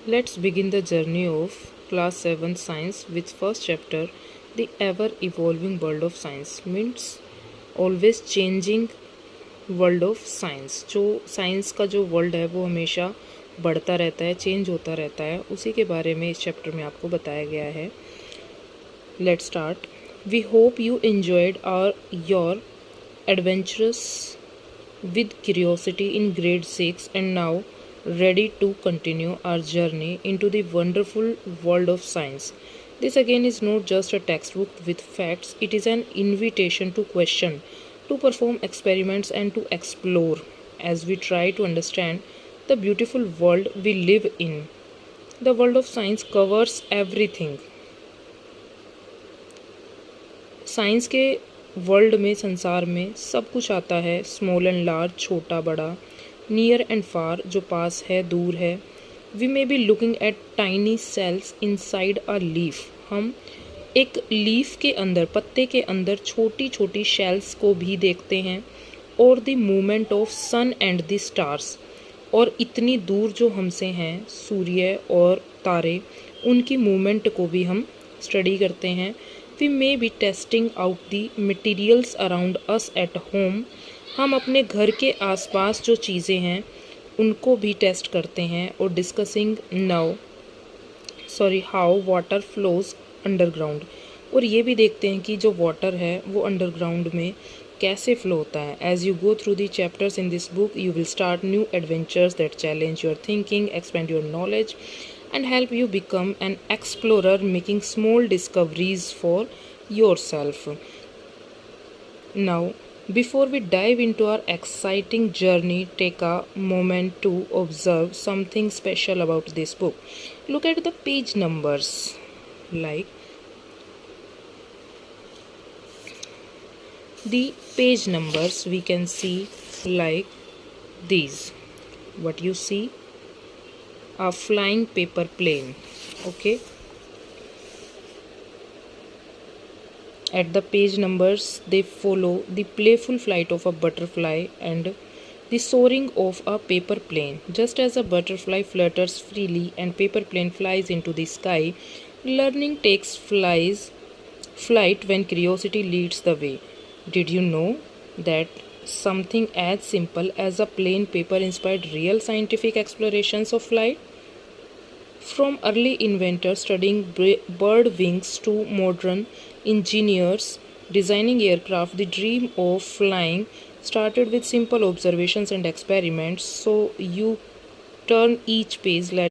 Let's begin the journey of Class 7 Science with first chapter, The Ever Evolving World of Science. Means always changing world of science. जो science का जो world है वो हमेशा बढ़ता रहता है, चेंज होता रहता है, उसी के बारे में इस चैप्टर में आपको बताया गया है। Let's start. We hope you enjoyed your adventurous with curiosity in grade 6 and now ready to continue our journey into the wonderful world of science. This again is not just a textbook with facts, it is an invitation to question, to perform experiments, and to explore as we try to understand the beautiful world we live in. The world of science covers everything. Science के world में, संसार में सब कुछ आता है, small and large, छोटा बड़ा, नियर एंड फार, जो पास है दूर है। We may be looking at tiny cells inside a leaf. हम एक लीफ के अंदर, पत्ते के अंदर छोटी छोटी शेल्स को भी देखते हैं। और the movement of sun and the stars, और इतनी दूर जो हमसे हैं सूर्य और तारे, उनकी मूवमेंट को भी हम स्टडी करते हैं। We may be testing out the materials around us at home. हम अपने घर के आसपास जो चीज़ें हैं उनको भी टेस्ट करते हैं। और discussing how water flows underground, और ये भी देखते हैं कि जो वाटर है वो अंडरग्राउंड में कैसे फ्लो होता है। As you go through the chapters in this book you will start new adventures that challenge your thinking, expand your knowledge, and help you become an explorer, making small discoveries for yourself. Now, before we dive into our exciting journey, take a moment to observe something special about this book. Look at the page numbers. Like the page numbers, we can see like these. What you see? A flying paper plane. Okay, at the page numbers they follow the playful flight of a butterfly and the soaring of a paper plane. Just as a butterfly flutters freely and paper plane flies into the sky, learning takes flight when curiosity leads the way. Did you know that something as simple as a plain paper inspired real scientific explorations of flight? From early inventors studying bird wings to modern engineers designing aircraft, the dream of flying started with simple observations and experiments. So you turn each page.